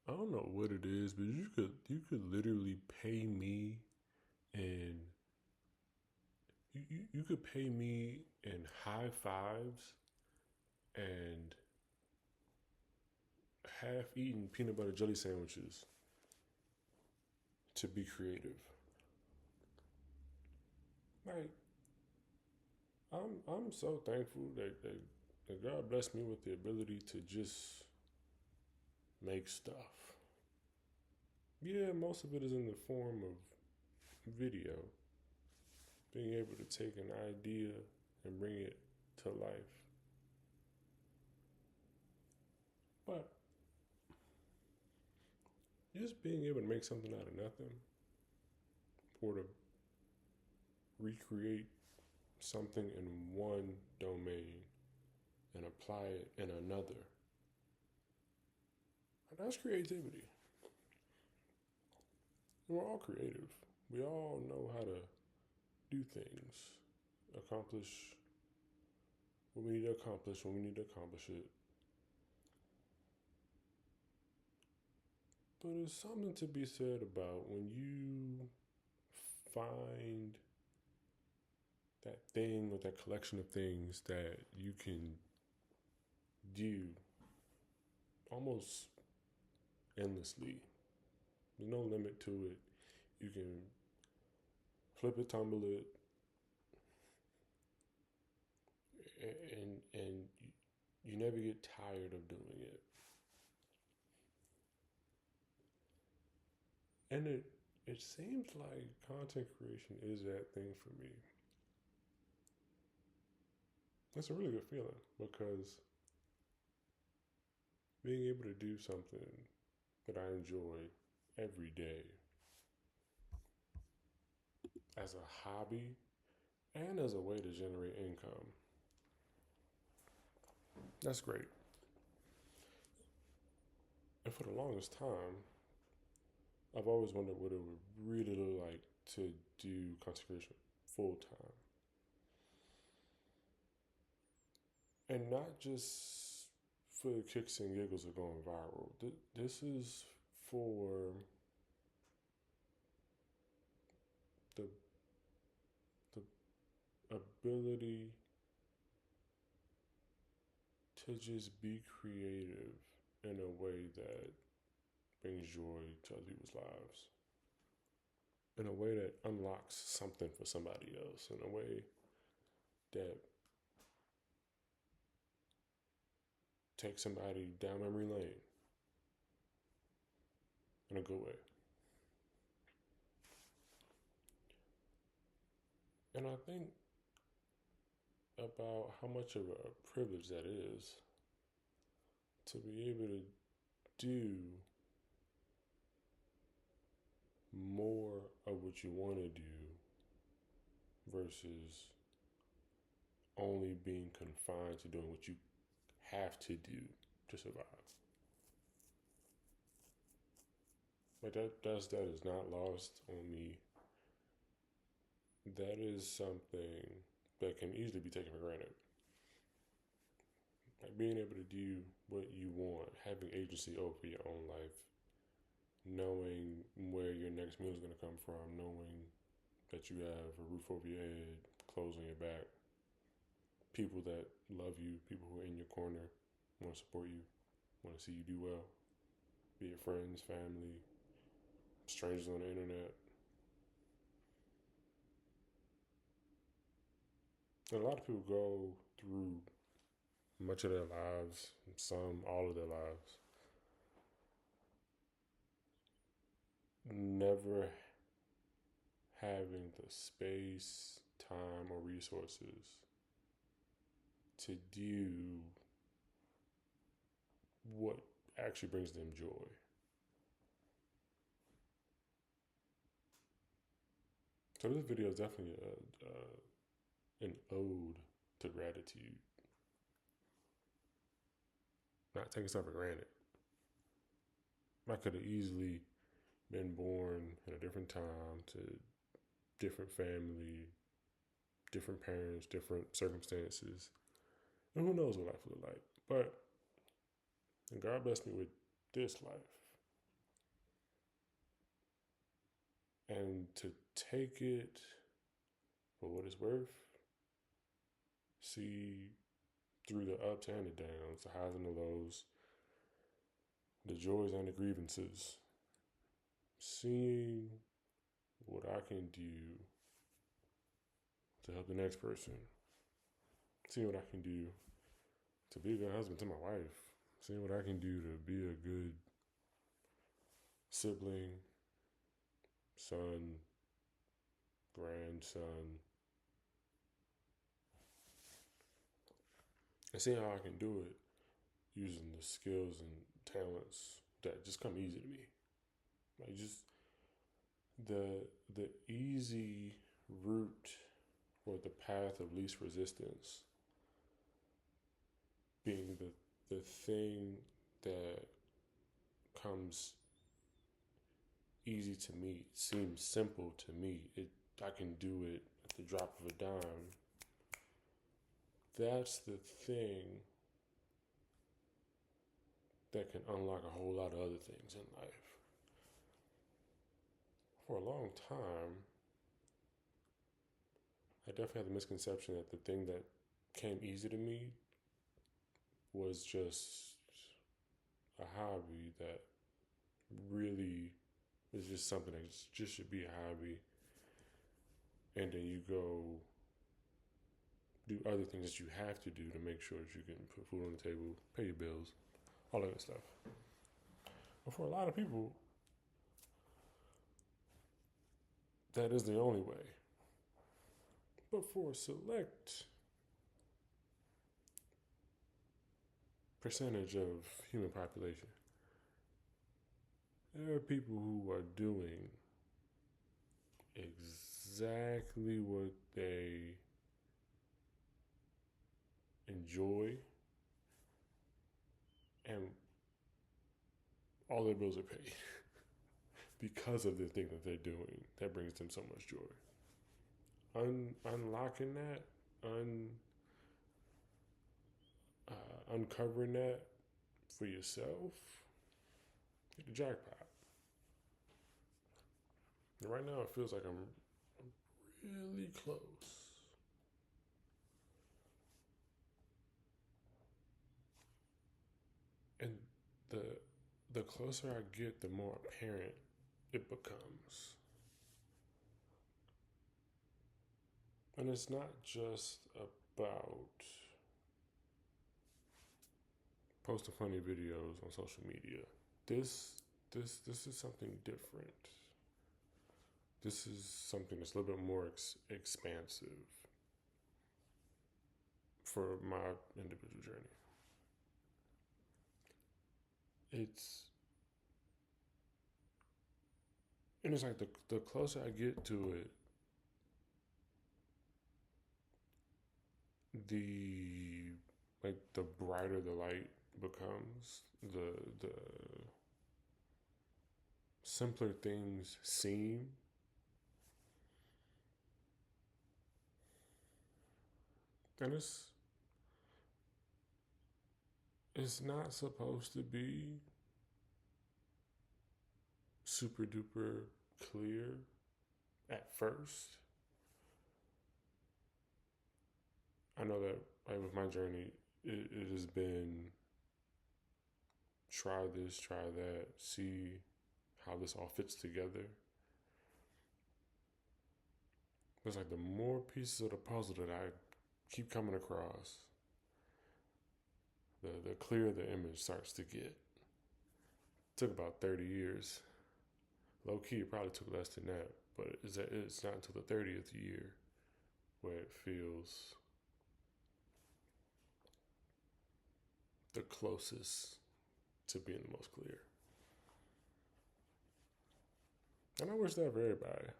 I don't know what it is, but you could literally pay me and you could pay me in high fives and half eaten peanut butter jelly sandwiches to be creative. Like I'm so thankful that God blessed me with the ability to just make stuff. Yeah, most of it is in the form of video. Being able to take an idea and bring it to life. But just being able to make something out of nothing or to recreate something in one domain and apply it in another, that's creativity. We're all creative. We all know how to do things, accomplish what we need to accomplish when we need to accomplish it. But there's something to be said about when you find that thing or that collection of things that you can do almost endlessly. There's no limit to it. You can flip it, tumble it, and you never get tired of doing it. And it seems like content creation is that thing for me. That's a really good feeling because being able to do something that I enjoy every day as a hobby and as a way to generate income, that's great. And for the longest time, I've always wondered what it would really look like to do content creation full time. And not just for the kicks and giggles of going viral. This is for the the ability to just be creative in a way that brings joy to other people's lives, in a way that unlocks something for somebody else, in a way that takes somebody down memory lane in a good way. And I think about how much of a privilege that is to be able to do more of what you want to do versus only being confined to doing what you have to do to survive. Like that is not lost on me. That is something that can easily be taken for granted. Like being able to do what you want, having agency over your own life, knowing where your next meal is going to come from, knowing that you have a roof over your head, clothes on your back, people that love you, people who are in your corner, want to support you, want to see you do well, be it friends, family, strangers on the internet. And a lot of people go through much of their lives, some, all of their lives, never having the space, time, or resources to do what actually brings them joy. So this video is definitely an ode to gratitude, not taking stuff for granted. I could have easily been born in a different time to different family, different parents, different circumstances, and who knows what life would look like. But God blessed me with this life. and to take it for what it's worth, see through the ups and the downs, the highs and the lows, the joys and the grievances, seeing what I can do to help the next person, seeing what I can do to be a good husband to my wife, seeing what I can do to be a good sibling, son, grandson, and seeing how I can do it using the skills and talents that just come easy to me. Like just the easy route or the path of least resistance being the thing that comes easy to me, seems simple to me. I can do it at the drop of a dime. That's the thing that can unlock a whole lot of other things in life. For a long time, I definitely had the misconception that the thing that came easy to me was just a hobby that really is just something that just should be a hobby. And then you go do other things that you have to do to make sure that you can put food on the table, pay your bills, all of that stuff. But for a lot of people, that is the only way. But for a select percentage of human population, there are people who are doing exactly what they enjoy and all their bills are paid because of the thing that they're doing that brings them so much joy. Unlocking that, uncovering that for yourself, hit the jackpot. And right now, it feels like I'm really close. And the closer I get, the more apparent it becomes. And it's not just about posting funny videos on social media. This is something different. This is something that's a little bit more expansive for my individual journey. It's like the closer I get to it, the brighter the light becomes, the simpler things seem. And it's not supposed to be super duper clear at first. I know that like with my journey, it has been try this, try that, see how this all fits together. It's like the more pieces of the puzzle that I keep coming across, the clearer the image starts to get. It took about 30 years. Low key, it probably took less than that, but it's not until the 30th year where it feels the closest to being the most clear. And I wish that for everybody.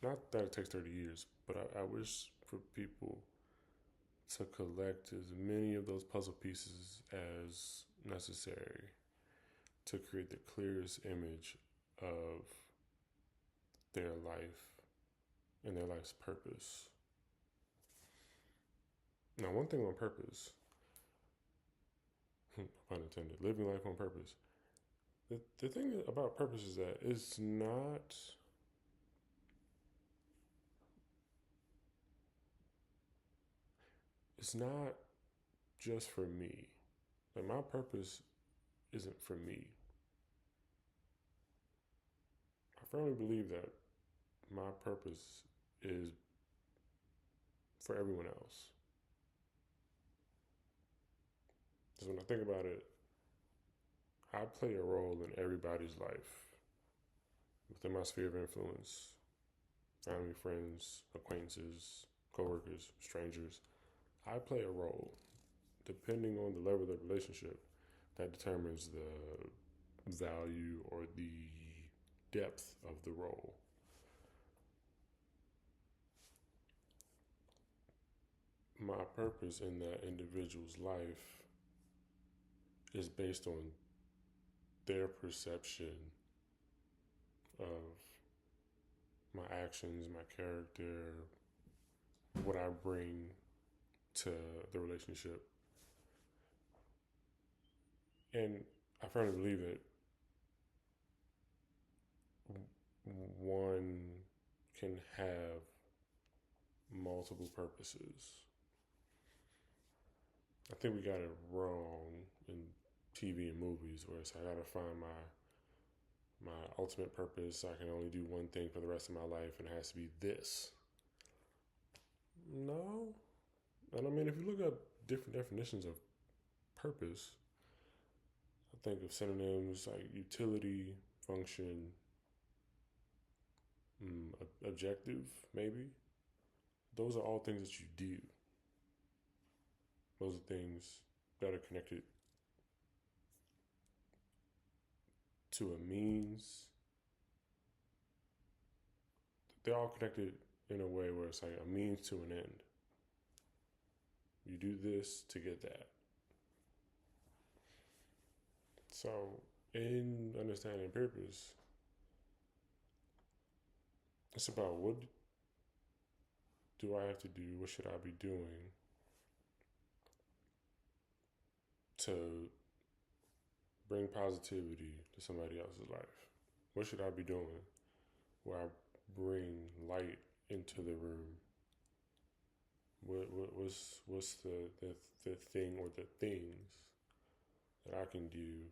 Not that it takes 30 years, but I wish for people to collect as many of those puzzle pieces as necessary to create the clearest image of their life and their life's purpose. Now, one thing on purpose, pun intended, living life on purpose. The thing about purpose is that it's not it's not just for me. Like, my purpose isn't for me. I firmly believe that my purpose is for everyone else. Because when I think about it, I play a role in everybody's life within my sphere of influence: family, friends, acquaintances, coworkers, strangers. I play a role. Depending on the level of the relationship, that determines the value or the depth of the role. My purpose in that individual's life is based on their perception of my actions, my character, what I bring to the relationship. And I firmly believe that one can have multiple purposes. I think we got it wrong in TV and movies where it's, I gotta find my ultimate purpose. I can only do one thing for the rest of my life, and it has to be this. No. And I mean, if you look up different definitions of purpose, I think of synonyms like utility, function, objective, maybe. Those are all things that you do. Those are things that are connected to a means. They're all connected in a way where it's like a means to an end. You do this to get that. So, in understanding purpose, it's about what do I have to do? What should I be doing to bring positivity to somebody else's life? What should I be doing where I bring light into the room? What's the thing or the things that I can do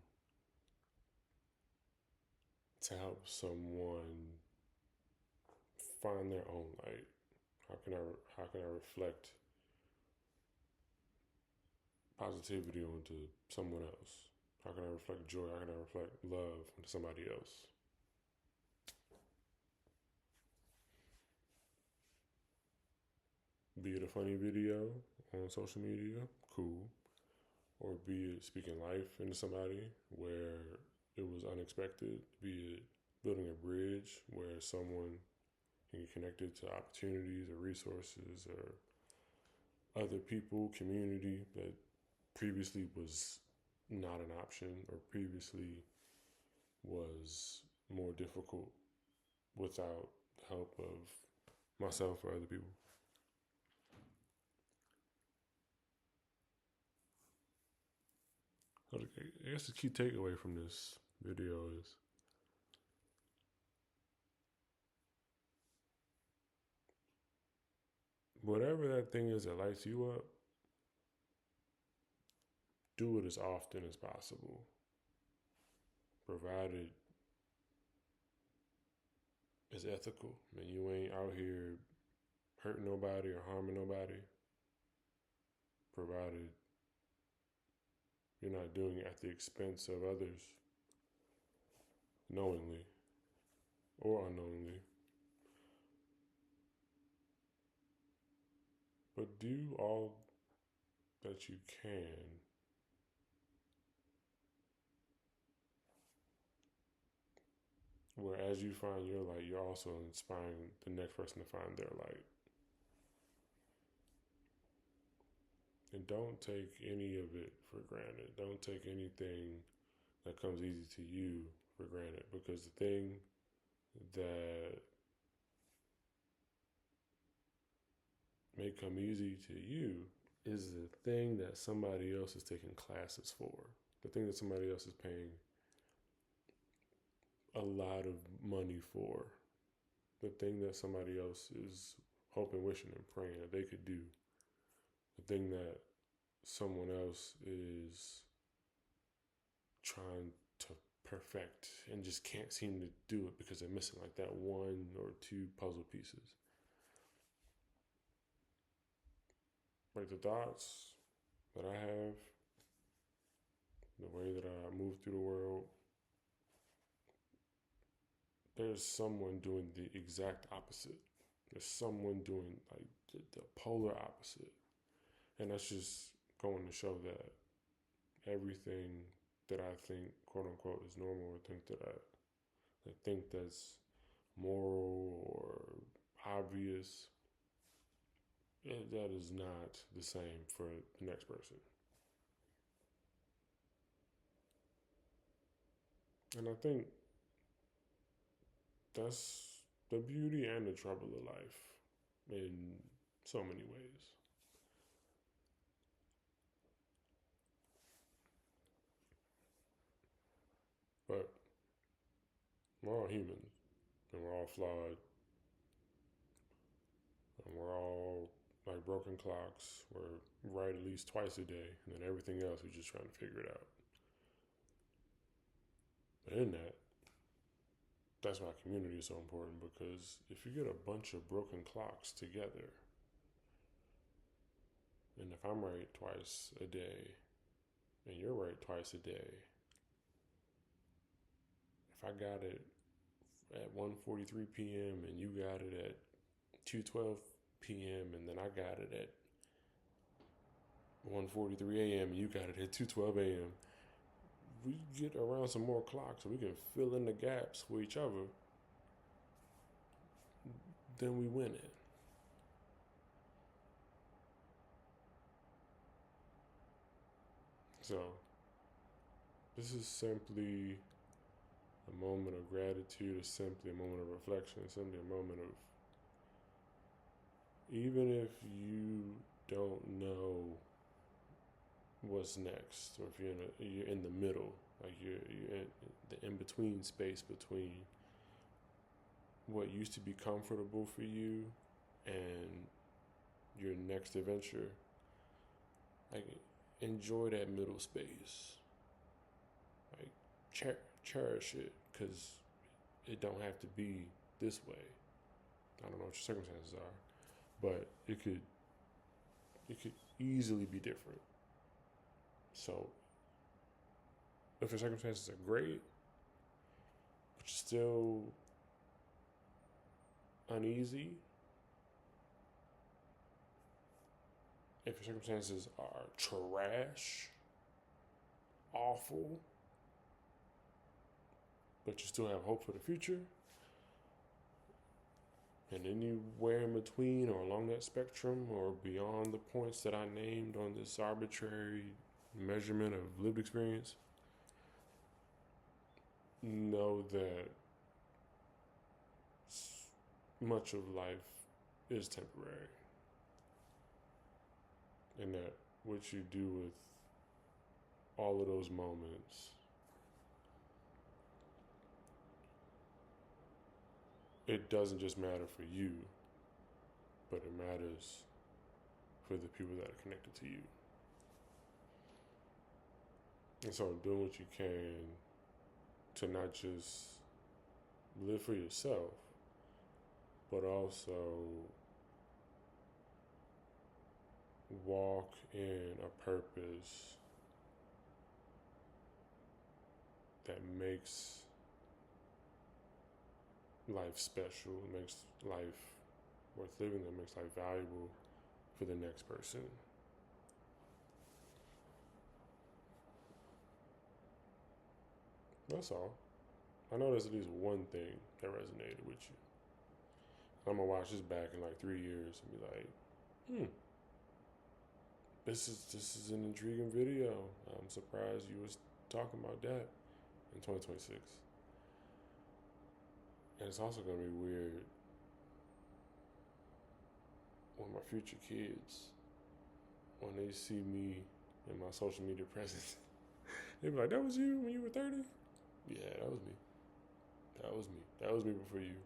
to help someone find their own light? How can I reflect positivity onto someone else? How can I reflect joy? How can I reflect love onto somebody else? Be it a funny video on social media, cool. Or be it speaking life into somebody where it was unexpected. Be it building a bridge where someone can get connected to opportunities or resources or other people, community that previously was not an option or previously was more difficult without the help of myself or other people. I guess the key takeaway from this video is whatever that thing is that lights you up, do it as often as possible, provided it's ethical. I mean, you ain't out here hurting nobody or harming nobody, provided you're not doing it at the expense of others, knowingly or unknowingly. But do all that you can where as you find your light, you're also inspiring the next person to find their light. And don't take any of it for granted. Don't take anything that comes easy to you for granted, because the thing that may come easy to you is the thing that somebody else is taking classes for, the thing that somebody else is paying a lot of money for, the thing that somebody else is hoping, wishing, and praying that they could do. the thing that someone else is trying to perfect and just can't seem to do it because they're missing like that one or two puzzle pieces. Like the thoughts that I have, the way that I move through the world, there's someone doing the exact opposite. There's someone doing like the polar opposite. And that's just going to show that everything that I think, quote unquote, is normal, or think that's moral or obvious, that is not the same for the next person. And I think that's the beauty and the trouble of life in so many ways. But we're all humans and we're all flawed and we're all like broken clocks. We're right at least twice a day, and then everything else we're just trying to figure it out. But in that's why community is so important, because if you get a bunch of broken clocks together, and if I'm right twice a day and you're right twice a day, if I got it at 1:43 p.m. and you got it at 2:12 p.m. and then I got it at 1:43 a.m. and you got it at 2:12 a.m., we get around some more clocks so we can fill in the gaps for each other, then we win it. So this is simply a moment of gratitude, it's simply a moment of reflection, it's simply a moment of, even if you don't know what's next, or if you're in the middle, like you're in the in-between space between what used to be comfortable for you and your next adventure, like enjoy that middle space, like cherish it, because it don't have to be this way. I don't know what your circumstances are, but it could easily be different. So if your circumstances are great, but you're still uneasy, if your circumstances are trash, awful, but you still have hope for the future, and anywhere in between or along that spectrum or beyond the points that I named on this arbitrary measurement of lived experience, know that much of life is temporary, and that what you do with all of those moments, it doesn't just matter for you, but it matters for the people that are connected to you. And so doing what you can to not just live for yourself, but also walk in a purpose that makes life special, makes life worth living, that makes life valuable for the next person. That's all. I know there's at least one thing that resonated with you. I'm gonna watch this back in like 3 years and be like, this is an intriguing video. I'm surprised you was talking about that in 2026. And it's also gonna be weird when my future kids, when they see me in my social media presence, they be like, that was you when you were 30? Yeah, that was me. That was me. That was me before you.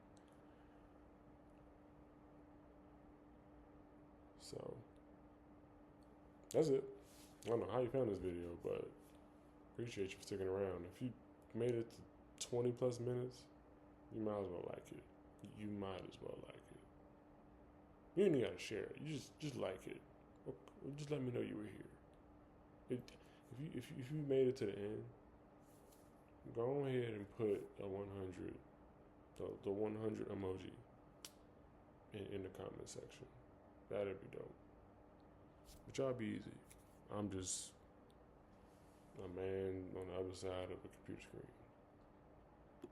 So That's it. I don't know how you found this video, but appreciate you for sticking around. If you made it to 20 plus minutes, you might as well like it. You might as well like it. You ain't gotta share it. You just like it. Just let me know you were here. If you made it to the end, go ahead and put a 100, the 100 emoji in the comment section. That'd be dope. But y'all be easy. I'm just a man on the other side of a computer screen.